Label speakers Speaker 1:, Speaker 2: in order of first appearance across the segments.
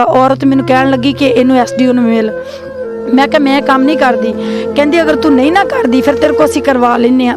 Speaker 1: औरत मैनू कहन लगी कि इनू SDO नूं मिल। मैं कहा मैं काम नहीं करती। कहती अगर तू नहीं ना करती फिर तेरे को असीं करवा लैने आ।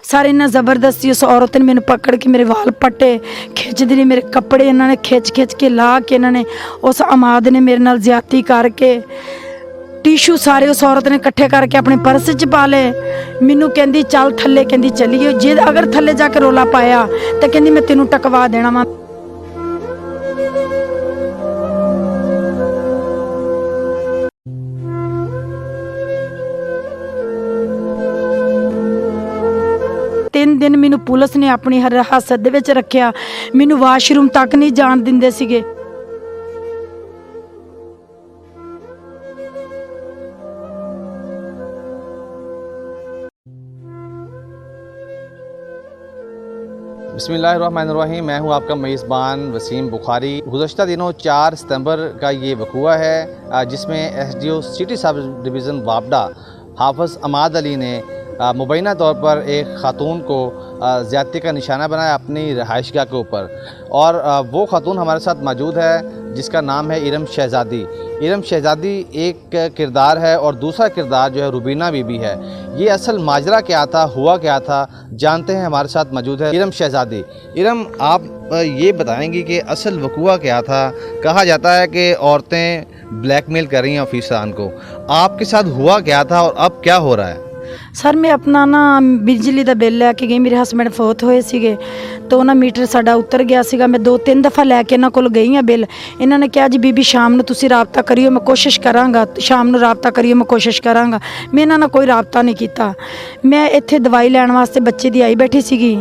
Speaker 1: सर इन्ना जबरदस्ती उस औरत ने मैंने पकड़ के मेरे वाल पट्टे खिंचदी रही, मेरे कपड़े इन्होंने खिंच खिंच के ला के इन्होंने उस अमाद ने मेरे नाल ज्यादती करके टिशू सारे उस औरत ने इकट्ठे करके अपने पर्स च पा ले। मैनू कहंदी चल थल्ले, कहंदी चलीए जे अगर थल्ले जाके रोला पाया तो कहंदी मैं तेनू टकवा देना वा। तीन दिन मैनू पुलिस ने अपनी हिरासत दे विच रखिया, मैनू वाशरूम तक नहीं जाण दिंदे सीगे।
Speaker 2: बिस्मिल्लाहिर्रहमानिर्रहीम। मैं हूं आपका मेज़बान वसीम बुखारी। गुज़श्ता दिनों 4 सितंबर का ये वक़ुआ है जिसमें SDO सिटी सब डिवीज़न वापडा हाफ़िज़ अमाद अली ने मुबैना तौर पर एक ख़ातून को ज़्यादती का निशाना बनाया अपनी रहाइशगाह के ऊपर, और वो ख़ातून हमारे साथ मौजूद है जिसका नाम है इरम शहज़ादी। इरम शहज़ादी एक किरदार है और दूसरा किरदार जो है रुबीना बीबी है। ये असल माजरा क्या था, हुआ क्या था, जानते हैं। हमारे साथ मौजूद है इरम शहज़ादी। इरम, आप ये बताएंगी कि असल वक़ुआ क्या था? कहा जाता है कि औरतें ब्लैकमेल कर रही हैं ऑफिसरान को, आपके साथ हुआ क्या था और अब क्या हो रहा है?
Speaker 1: सर मैं अपना ना बिजली का बिल लैके गई, मेरे हसबैंड फौत होए सीगे तो ना मीटर साडा उतर गया सीगा। मैं 2-3 दफ़ा लैके इन्हां कोल गई हाँ बिल। इन्होंने कहा जी बीबी शाम नूं तुसीं राबता करियो, मैं कोशिश करांगा, शाम नूं राबता करियो, मैं कोशिश करांगा। मैं इन्हां नाल कोई राबता नहीं कीता। मैं इत्थे दवाई लैण वास्ते बच्चे दी आई बैठी सीगी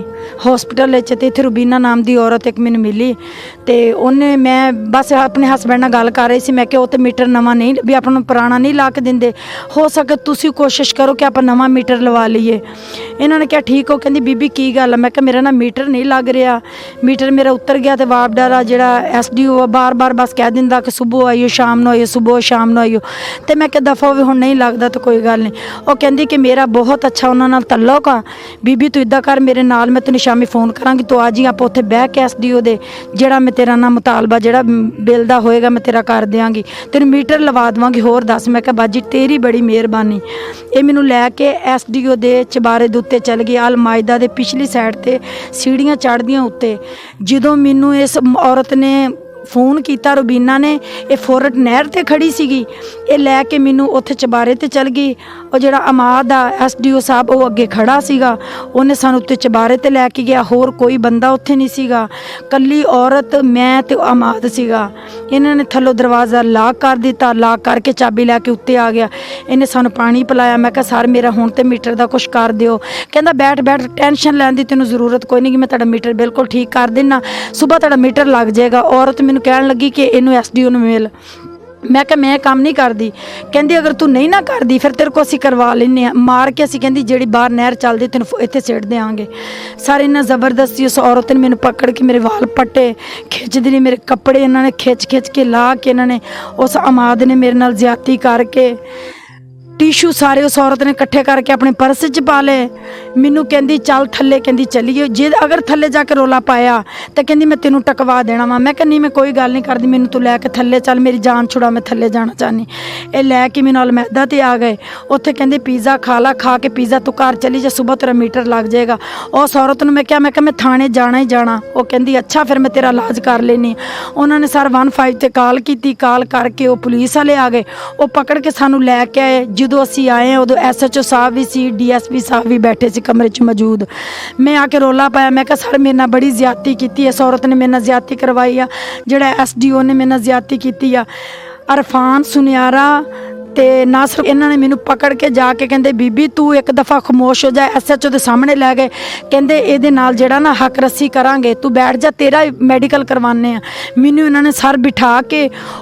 Speaker 1: हॉस्पिटल विच, ते इत्थे रुबीना नाम दी औरत एक मैनूं मिली ते उन्हें मैं बस अपने हसबैंड नाल गल कर रही सी। मैं कि वो तो मीटर नवां नहीं भी अपना पुराना नहीं ला के दिंदे, हो सके तुसीं कोशिश करो कि आपां नवां मीटर लवा लीए। इन्होंने क्या ठीक हो, कहंदी बीबी की गल? मैं कहा मेरा ना मीटर नहीं लग रहा, मीटर मेरा उतर गया। तो वापडा दा जिहड़ा SDO बार बार बस कह दिंदा कि सुबह आइयो शाम नूं आइयो, सुबह शाम नूं आइयो। तो मैं क्या दफ़ा हुण नहीं लगता तो कोई गल नहीं। वो कहंदी कि मेरा बहुत अच्छा उन्हां नाल तल्लुक आ, बीबी तू इद्दां कर मेरे नाल, मैं तैनूं शामी फ़ोन करांगी, तू आ जी आपां उत्थे बह के SDO दे जिहड़ा मैं तेरा ना मुतालबा जिहड़ा बिल दा होएगा मैं तेरा कर देंगी, तेनूं मीटर लवा देवांगी, होर दस। मैं कहा बाजी तेरी बड़ी मेहरबानी। ये मैनूं लैके SDO दे चबारे दे उत्ते चल गई, अलमाइदा दे पिछली साइड ते सीढ़ियां चढ़दियां उत्ते। जदों मैनूं इस औरत ने फोन किया रुबीना ने, ये फौरन नहर ते खड़ी सीगी, ये लैके मैनू उत्थे चबारे ते चल गई। और जिहड़ा अमाद आ SDO साहब वो अगे खड़ा सीगा, उन्हें सानू उत्ते चबारे ते लैके गया, होर कोई बंदा उत्थे नहीं सीगा, कल्ली औरत मैं ते अमाद सीगा। इन्होंने थल्लों दरवाज़ा लॉक कर दिता, लॉक करके चाबी लैके उत्ते आ गया। इन्हें सानू पानी पिलाया। मैं कहा सर मेरा हुण ते मीटर दा कुछ कर दिओ। कहंदा बैठ बैठ, टेंशन लैण दी तैनूं जरूरत कोई नहीं, मैं तुहाडा मीटर बिल्कुल ठीक कर देना, सुबह तुहाडा मीटर लग जाएगा। औरत मैनूं कहण लगी कि इनू SDO नूं मिल। मैं कहा मैं काम नहीं करती। कहंदी अगर तू नहीं ना करती फिर तेरे को असीं करवा लैने आ, मार के असीं कहंदी जिहड़ी बाहर नहर चलदी तैनूं इत्थे सिट देंगे। सारे इन्ना जबरदस्ती उस औरत ने मैनूं पकड़ के मेरे वाल पट्टे खिंचदी रही, मेरे कपड़े इन्होंने खिंच खिंच के ला के इन्होंने उस अमाद ने मेरे नाल ज्यादती करके टिशू सारे उस औरत ने इकट्ठे करके अपने पर्स च पा ले। मैनू कहंदी चल थल्ले, कहंदी चलीए जे अगर थल्ले जाके रोला पाया तो कहंदी मैं तेनू टकवा देना वा। मैं कहा नहीं मैं कोई गल नहीं करती, मैनू तू लैके थल्ले चल, मेरी जान छुड़ा, मैं थल्ले जाना चाहनी। ये लैके मैनू अलमैदा ते आ गए। उत्थे कहंदे पिज़्ज़ा खा ला, खा के पिज़्ज़ा तू घर चली जा, सुबह तेरा मीटर लग जाएगा। उस औरत नूं मैं कहा मैं थाने जाना ही जाना। वो कहंदी अच्छा फिर मैं तेरा इलाज कर लेनी। उन्होंने सर 15 ते कॉल की, कॉल करके वो पुलिस वाले आ गए, वो पकड़ के सानू लैके आए। जो असी आए उदों SHO साहब भी सी, DSP साहब भी बैठे सी कमरे च मौजूद। मैं आके रोला पाया, मैं कहा सर मेरे नाल बड़ी ज्यादती की, इस औरत ने मेरे नाल ज्यादती करवाई आ, जिहड़ा SDO ने मेरे नाल ज्यादती की आ। अरफान सुनियारा ते नासर इन्होंने मैनू पकड़ के जाके कहंदे बीबी तू एक दफ़ा खामोश हो जाए। SHO के सामने लै गए, कहंदे इहदे नाल जिहड़ा ना हक रस्सी करांगे, तू बैठ जा, तेरा मैडिकल करवाने आ। मैनू इन्होंने सर बिठा के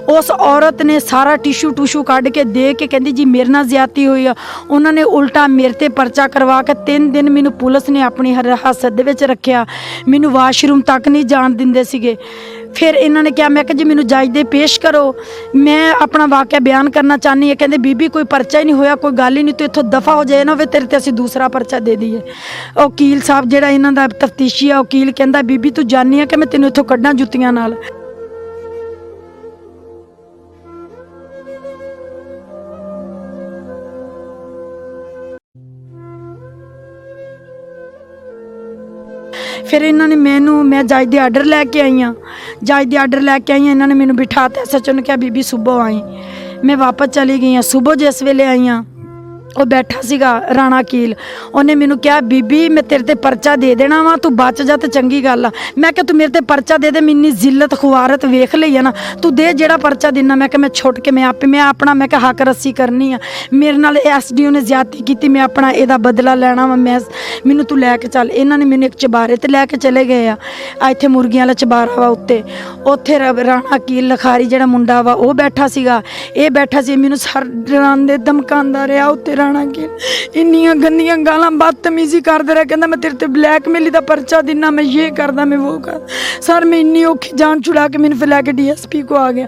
Speaker 1: उस औरत ने सारा टिशू टूशू कढ़ के दे के कहंदी जी मेरे नाल ज्यादती हुई आ। उन्होंने उल्टा मेरे ते परचा करवा के 3 दिन मैनू पुलिस ने अपनी हिरासत दे विच रखिया, मैनू वाशरूम तक नहीं जाण दिंदे सीगे। फिर इन्होंने क्या, मैं कहा जी मैनू जज दे पेश करो, मैं अपना वाक़या बयान करना चाहनी है। कहते बीबी कोई परचा ही नहीं होया, कोई गल ही नहीं, तो इत्थों दफ़ा हो जाए ना वे तेरे ते असीं दूसरा परचा दे दईए। वकील साहब जिहड़ा इन्हां दा तफ्तीशी है, वकील कहंदा बीबी तू जानी है कि मैं तैनूं इत्थों कड्ढां जुत्तियां नाल। फिर इन्होंने मैं जज के आर्डर लैके आई हाँ, जज के आर्डर लैके आई हाँ, इन्होंने मैनू बिठाते SHO ने कहा बीबी सुबह आई। मैं वापस चली गई हाँ। सुबह जिस वेले आई हाँ, वो बैठा सीगा राणा कील, उन्हें मैनू कहा बीबी मैं तेरे ते परचा दे देना वा, तू बच जा तो चंगी गल आ। मैं कहा तू मेरे ते परचा दे दे, मैं इन्नी जिल्लत खुवारत वेख लई है ना, तू दे जेड़ा परचा देना। मैं कहा मैं छुट के मैं अपना मैं कहा हक रस्सी करनी आ, मेरे नाल SDO ने ज्यादती की, मैं अपना एदा बदला लेना वा, मैनू तू लैके चल। इन्होंने मैनू एक चबारे ते लैके चले गए आ, इत्थे मुर्गियां वाला चबारा वा उत्ते, उत्थे राणा कील लखारी जिहड़ा मुंडा वा वो बैठा सीगा, ये बैठा सी, मैनू सर डरांदे धमकांदा रहा उत्ते राणा कील, इन्नियां गंदियां गालां बदतमीजी करदा रहा, कहंदा मैं तेरे ते ब्लैकमेल दा परचा दिना, मैं ये करदा मैं वो कर। सर मैं इन्नी औखी जान छुड़ा के मैनू फिर लैके DSP को आ गया।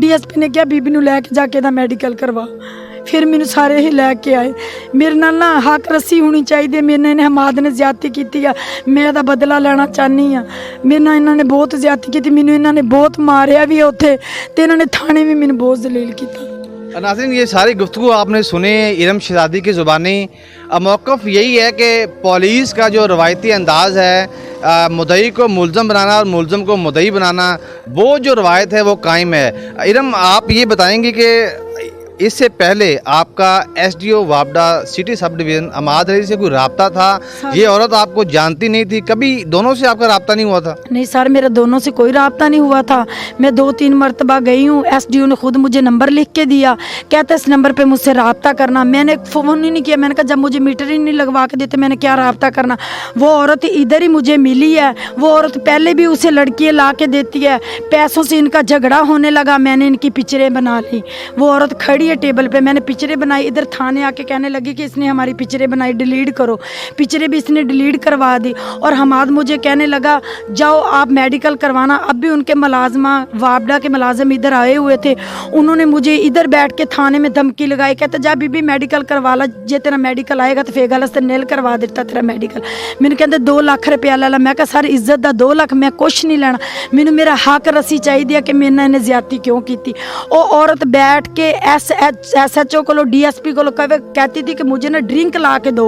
Speaker 1: DSP ने कहा बीबी नूं लैके जाके इहदा मैडिकल करवा। फिर मैनू सारे ही लैके आए, मेरे नाल ना हक रस्सी होनी चाहिए, मेरे ने हमाद ने ज्यादती की है, मैं इहदा बदला लेना चाहनी हाँ। मेरे नाल इन्होंने बहुत ज्यादती की, मैनू इन्होंने बहुत मारिया भी उत्थे, ते इन्होंने थाने भी मैनू बहुत जलील किया।
Speaker 2: नाज़रीन, ये सारी गुफ्तगू आपने सुनी इरम शहजादी की ज़ुबानी। मौक़िफ़ यही है कि पुलिस का जो रवायती अंदाज़ है मुद्दई को मुलज़म बनाना और मुलज़म को मुद्दई बनाना, वो जो रवायत है वो कायम है। इरम, आप ये बताएंगे कि इससे पहले आपका SDO वापडा city sub division Amad Ali से कोई रब्ता था? ये औरत आपको जानती नहीं थी, कभी दोनों से आपका रब्ता नहीं हुआ था?
Speaker 1: नहीं सर, मेरा दोनों से कोई रब्ता नहीं हुआ था। मैं 2-3 मरतबा गई हूँ, SDO ने खुद मुझे नंबर लिख के दिया, कहते इस नंबर पे मुझसे रब्ता करना। मैंने फ़ोन ही नहीं किया, मैंने कहा जब मुझे मीटर ही नहीं लगवा के देते मैंने क्या रब्ता करना। वो औरत इधर ही मुझे मिली है, वो औरत पहले भी उसे लड़कियाँ ला के देती है, पैसों से इनका झगड़ा होने लगा, मैंने इनकी पिक्चरें बना ली। वो औरत खड़ी टेबल पे, मैंने पिक्चरें बनाई, इधर थाने आके कहने लगी कि इसने हमारी पिक्चरें बनाई, डिलीट करो। पिक्चरें भी इसने डिलीट करवा दी। और हमाद मुझे कहने लगा जाओ आप मेडिकल करवाना। अब भी उनके मुलाजमा वापडा के मुलाजिम इधर आए हुए थे, उन्होंने मुझे इधर बैठ के थाने में धमकी लगाई, कहते जा बीबी मेडिकल करवा ला, जे तेरा मेडिकल आएगा तो फिर गल अस नील करवा देता तेरा मेडिकल। मैंने कहते 2 लाख रुपया ला ला। मैं कहा सर इज्जत का 2 लाख, मैं कुछ नहीं लेना, मैनू मेरा हक रसी चाहिए कि मेरे इन्हें ज्यादती क्यों की। वो औरत बैठ के SHO को DSP को कहती थी कि मुझे ना ड्रिंक ला के दो,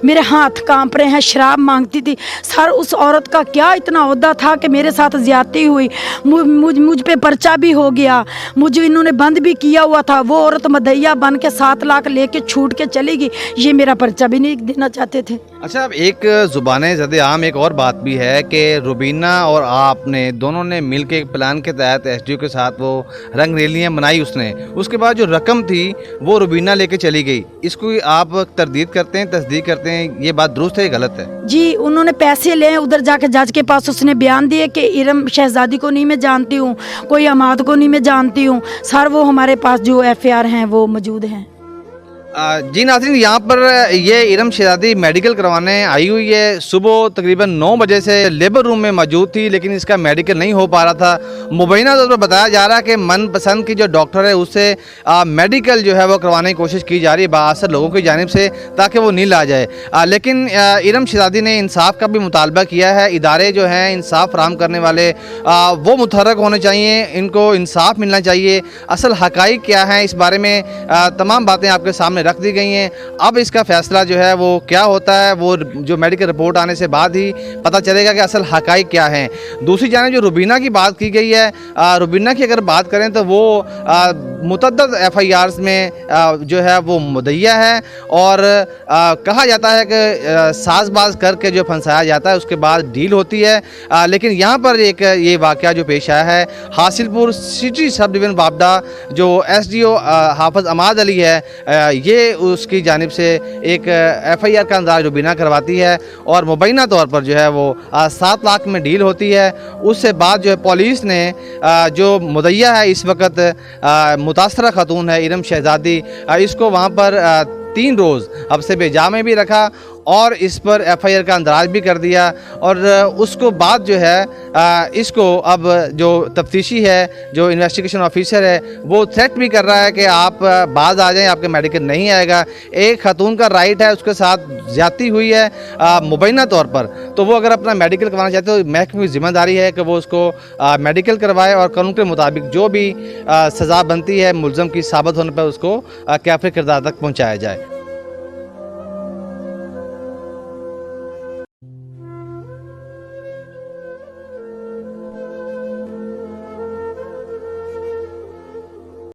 Speaker 1: मेरे हाथ कांप रहे हैं, शराब मांगती थी। सर उस औरत का क्या इतना ओहदा था कि मेरे साथ ज्यादती हुई, मुझ पे पर्चा भी हो गया, मुझे इन्होंने बंद भी किया हुआ था। वो औरत मदैया बन के 7 लाख लेके छूट के चली गई, ये मेरा पर्चा भी नहीं देना चाहते थे।
Speaker 2: अच्छा, अब एक ज़ुबान ज़द आम एक और बात भी है कि रुबीना और आपने दोनों ने मिल के एक प्लान के तहत SDO के साथ वो रंग रैलियाँ बनाई उसने, उसके बाद जो रकम थी वो रुबीना लेके चली गई। इसको आप तरदीद करते हैं, तस्दीक करते हैं, ये बात दुरुस्त है या गलत है?
Speaker 1: जी, उन्होंने पैसे लिए, उधर जाके जज के पास उसने बयान दिए कि इरम शहजादी को नहीं मैं जानती हूँ, कोई अमाद को नहीं मैं जानती हूँ। सर वो हमारे पास जो FIR हैं वो मौजूद हैं।
Speaker 2: जी नाज़रीन, यहाँ पर ये इरम शहजादी मेडिकल करवाने आई हुई है। सुबह तकरीबन 9 बजे से लेबर रूम में मौजूद थी, लेकिन इसका मेडिकल नहीं हो पा रहा था। मुबैना तौर पर बताया जा रहा है कि मनपसंद की जो डॉक्टर है उससे मेडिकल जो है वो करवाने की कोशिश की जा रही है बाअसर लोगों की जानिब से, ताकि वो नील आ जाए। लेकिन इरम शहजादी ने इंसाफ का भी मुतालबा किया है। इदारे जो हैं इंसाफ फराहम करने वाले वो मुतहर्रक होने चाहिए, इनको इंसाफ मिलना चाहिए। असल हक़ाइक़ क्या है इस बारे में तमाम बातें आपके सामने रख दी गई हैं। अब इसका फैसला जो है वो क्या होता है वो जो मेडिकल रिपोर्ट आने से बाद ही पता चलेगा कि असल हक़ाइक़ क्या हैं। दूसरी जाने जो रुबीना की बात की गई है, रुबीना की अगर बात करें तो वो मुतअद्दिद FIRs में जो है वो मुद्दइया है और कहा जाता है कि साजबाज करके जो फंसाया जाता है उसके बाद डील होती है। लेकिन यहाँ पर एक ये वाक़या जो पेश आया है, हासिलपुर सिटी सब डिवीज़न वापडा जो SDO हाफिज़ अमाद अली है, ये ये उसकी जानिब से एक FIR का अंदाज रुबीना करवाती है और मुबैना तौर पर जो है वो 7 लाख में डील होती है। उससे बाद जो है पुलिस ने जो मुदैया है इस वक्त मुतासरा खातून है इरम शहजादी, इसको वहाँ पर 3 रोज़ हब्से बेजा में भी रखा और इस पर FIR का अंदराज भी कर दिया। और उसको बाद जो है इसको अब जो तफ्तीशी है, जो इन्वेस्टिगेशन ऑफिसर है, वो थ्रेट भी कर रहा है कि आप बाज आ जाएं, आपके मेडिकल नहीं आएगा। एक खातून का राइट है, उसके साथ ज़्यादती हुई है मुबैना तौर पर, तो वो अगर अपना मेडिकल करवाना चाहते हो, महकमे की जिम्मेदारी है कि वो उसको मेडिकल करवाए और कानून के मुताबिक जो भी सज़ा बनती है मुलज़म की साबित होने पर उसको कैफ़े किरदार तक पहुँचाया जाए।